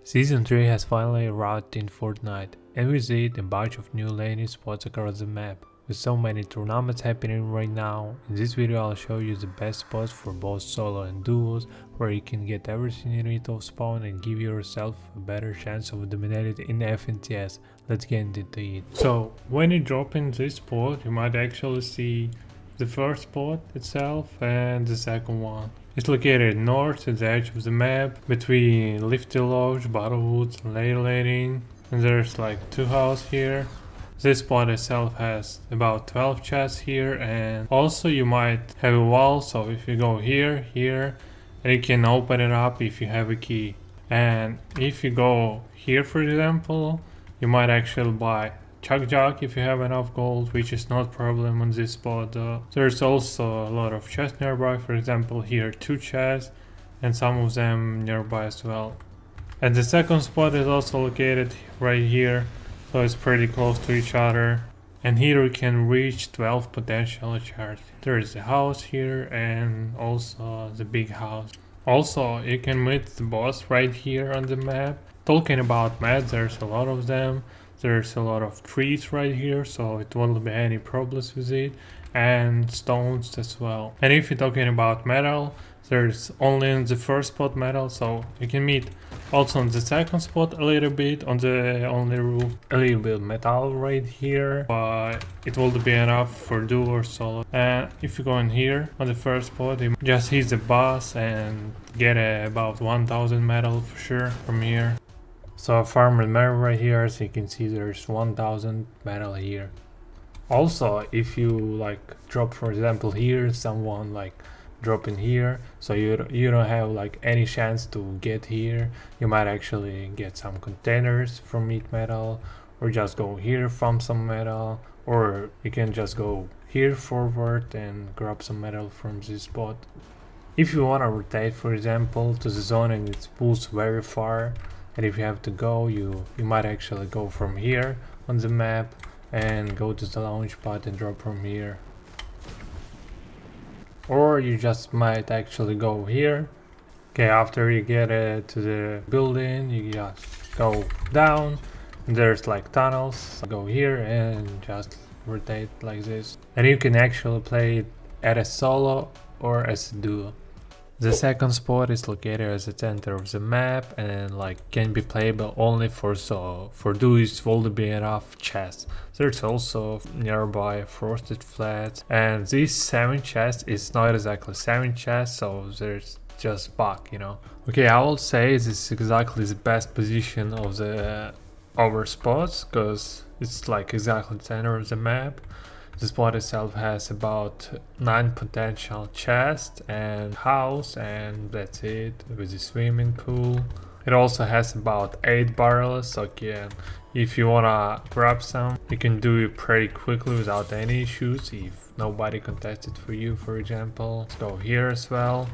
Season 3 has finally arrived in Fortnite, and with it a bunch of new landing spots across the map. With so many tournaments happening right now, in this video I'll show you the best spots for both solo and duos, where you can get everything you need to spawn and give yourself a better chance of dominating in FNTS. Let's get into it. So, when you drop in this spot, you might actually see the first spot itself and the second one. It's located north at the edge of the map, between Lifty Lodge, Battlewoods and Lady Landing, and there's like two houses here. This spot itself has about 12 chests here, and also you might have a wall, so if you go here, and you can open it up if you have a key. And if you go here, for example, you might actually buy Chuck Jock if you have enough gold, which is not a problem on this spot though. There's also a lot of chests nearby, for example here 2 chests and some of them nearby as well. And the second spot is also located right here, so it's pretty close to each other. And here you can reach 12 potential shards. There is a house here and also the big house. Also you can meet the boss right here on the map. Talking about maps, there's a lot of them. There's a lot of trees right here, so it won't be any problems with it, and stones as well. And if you're talking about metal, there's only in the first spot metal, so you can meet also on the second spot a little bit, on the only roof a little bit metal right here, but it will be enough for duo or solo. And if you go in here on the first spot, you just hit the boss and get about 1000 metal for sure from here. So I farmed metal right here, as you can see there's 1000 metal here. Also, if you like drop, for example here, someone like drop in here, so you don't have like any chance to get here, you might actually get some containers from meat metal, or just go here from some metal, or you can just go here forward and grab some metal from this spot. If you want to rotate, for example, to the zone and it pulls very far, and if you have to go, you might actually go from here on the map and go to the launch pad and drop from here. Or you just might actually go here. Okay, after you get to the building, you just go down. And there's like tunnels. So go here and just rotate like this. And you can actually play it as a solo or as a duo. The second spot is located at the center of the map and like can be playable only for solo. For duos will be enough chests. There's also nearby frosted flats, and these 7 chests is not exactly 7 chests, so there's just bug, you know. Okay, I will say this is exactly the best position of the over spots, because it's like exactly the center of the map. The spot itself has about 9 potential chests and house, and that's it, with the swimming pool. It also has about 8 barrels, so if you wanna grab some, you can do it pretty quickly without any issues if nobody contested for you, for example. Let's go here as well.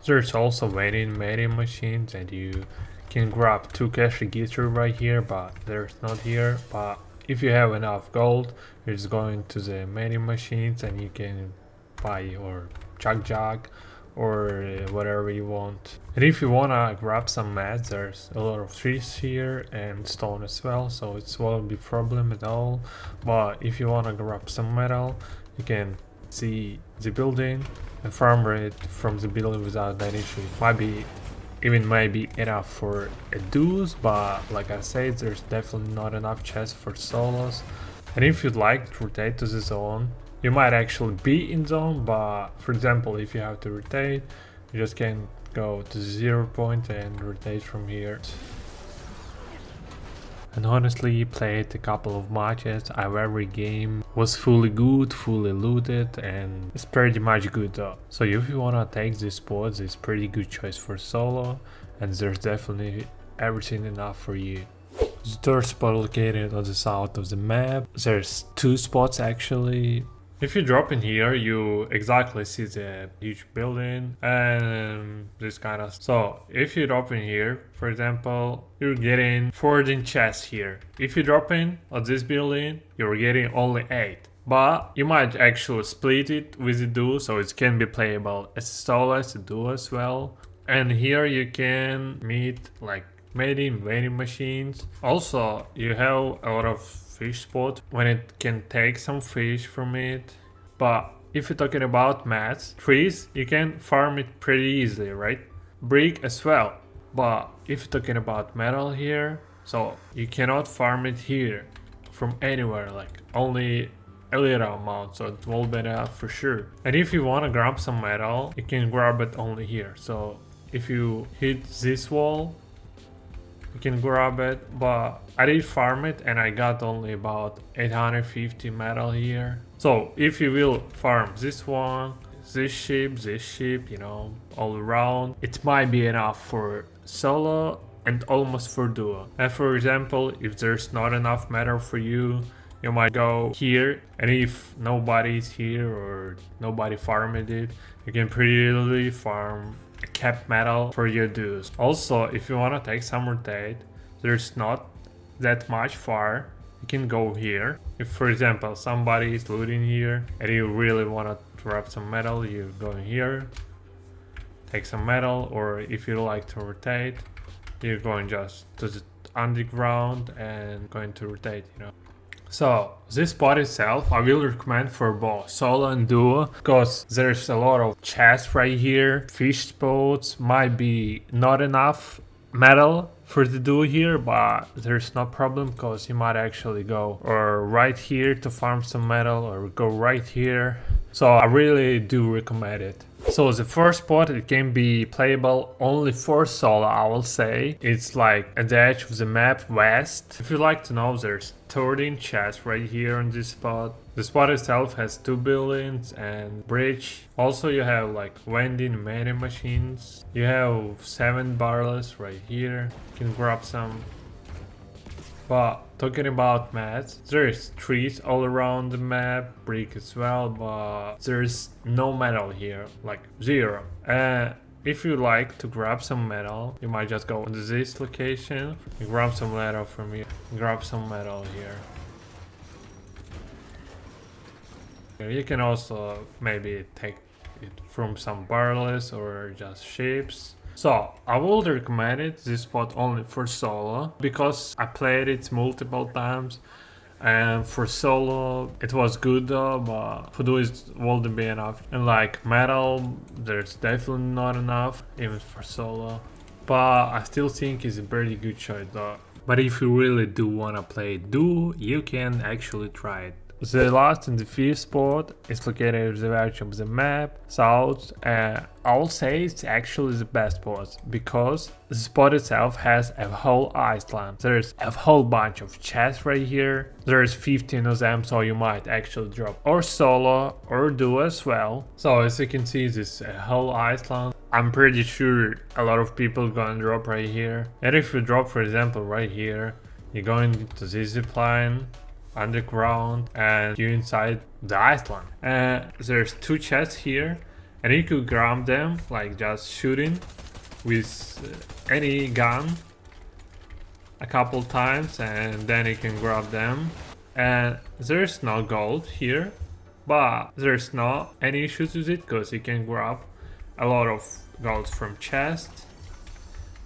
There's also vending machines, and you can grab 2 cash register right here, but there's not here. But if you have enough gold, you're just going to the vending machines and you can buy or Chuck Jock or whatever you want. And if you wanna grab some mats, there's a lot of trees here and stone as well, so it won't be problem at all. But if you wanna grab some metal, you can see the building and farm it from the building without any issue. Maybe enough for a duos, but like I said, there's definitely not enough chests for solos. And if you'd like to rotate to the zone, you might actually be in zone, but for example if you have to rotate, you just can go to the 0 point and rotate from here. And honestly, played a couple of matches. Every game was fully good, fully looted, and it's pretty much good though. So if you wanna take these spots, it's pretty good choice for solo, and there's definitely everything enough for you. The third spot located on the south of the map. There's 2 spots actually. If you drop in here, you exactly see the huge building and this kind of. So if you drop in here, for example, you're getting 14 chests here. If you drop in on this building, you're getting only 8. But you might actually split it with the duo, so it can be playable as a solo, as a duo as well. And here you can meet like many vending machines. Also, you have a lot of fish spots when it can take some fish from it. But if you're talking about mats, trees, you can farm it pretty easily, right? Brick as well. But if you're talking about metal here, so you cannot farm it here from anywhere, like only a little amount, so it won't be enough for sure. And if you want to grab some metal, you can grab it only here. So if you hit this wall, you can grab it, but I did farm it and I got only about 850 metal here. So if you will farm this one, this ship, you know, all around, it might be enough for solo and almost for duo. And for example, if there's not enough metal for you, you might go here, and if nobody's here or nobody farmed it, you can pretty easily farm a capped metal for your duos. Also, if you want to take some rotate, there's not that much far. You can go here. If for example somebody is looting here and you really want to grab some metal, you go in here, take some metal, or if you like to rotate, you're going just to the underground and going to rotate, you know. So this spot itself I will recommend for both solo and duo, because there's a lot of chests right here, fish spots, might be not enough metal for the duo here, but there's no problem because you might actually go or right here to farm some metal or go right here. So I really do recommend it. So the first spot, it can be playable only for solo, I will say. It's like at the edge of the map west. If you like to know, there's 13 chests right here on this spot. The spot itself has 2 buildings and bridge. Also you have like vending many machines. You have 7 barrels right here. You can grab some. But talking about mats, there's trees all around the map, brick as well, but there's no metal here, like zero. If you like to grab some metal, you might just go to this location, grab some metal from here, grab some metal here. You can also maybe take it from some barrels or just ships. So I would recommend it, this spot only for solo, because I played it multiple times, and for solo it was good though, but for duo it wouldn't be enough. And like metal, there's definitely not enough, even for solo. But I still think it's a pretty good choice though. But if you really do wanna play duo, you can actually try it. The last and the fifth spot is located at the edge of the map, south, and I will say it's actually the best spot, because the spot itself has a whole island. There's a whole bunch of chests right here, there's 15 of them, so you might actually drop or solo or duo as well. So as you can see, this whole island, I'm pretty sure a lot of people gonna drop right here. And if you drop for example right here, you're going to this zipline underground and you inside the island. There's 2 chests here and you could grab them like just shooting with any gun a couple times, and then you can grab them. And there's no gold here, but there's not any issues with it because you can grab a lot of gold from chests.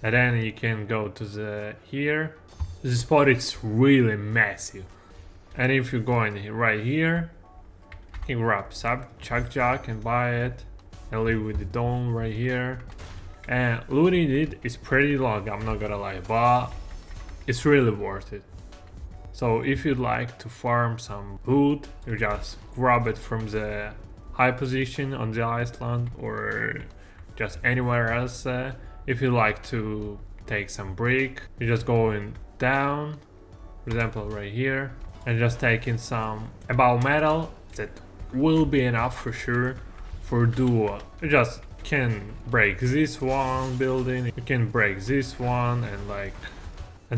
And then you can go to the here. The spot is really massive. And if you're going right here, you can grab sub chuck jack and buy it and live with the dome right here. And looting it is pretty long, I'm not gonna lie, but it's really worth it. So if you'd like to farm some loot, you just grab it from the high position on the island or just anywhere else. If you like to take some brick, you're just going down, for example right here, and just taking some about metal. That will be enough for sure for duo. You just can break this one building, you can break this one, and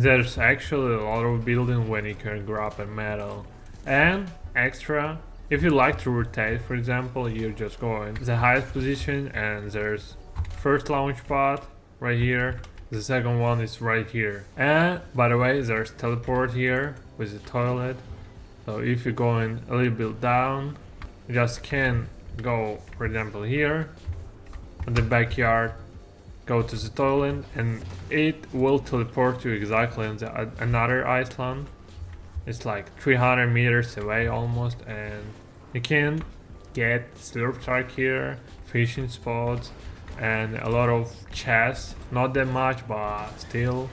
there's actually a lot of building when you can grab a metal. And extra, if you like to rotate, for example, you just go in the highest position and there's first launch pad right here, the second one is right here. And by the way, there's teleport here with the toilet. So if you're going a little bit down, you just can go, for example, here in the backyard go to the toilet, and it will teleport you exactly on another island. It's like 300 meters away almost, and you can get slurp truck here, fishing spots, and a lot of chests. Not that much, but still.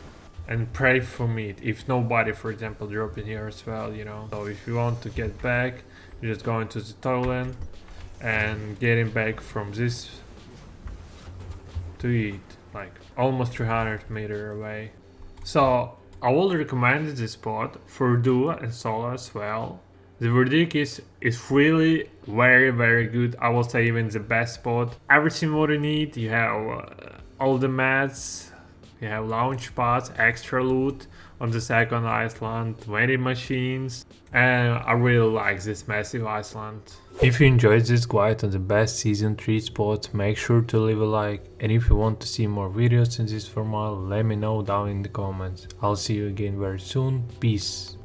And pray for meat. If nobody, for example, drop in here as well, you know. So if you want to get back, you just go into the toilet and getting back from this to eat, like almost 300 meters away. So I would recommend this spot for duo and solo as well. The verdict is really very good. I will say even the best spot. Everything what you need. You have all the mats, you have launch pads, extra loot on the second island, 20 machines, and I really like this massive island. If you enjoyed this guide on the best season 3 spots, make sure to leave a like, and if you want to see more videos in this format, let me know down in the comments. I'll see you again very soon. Peace.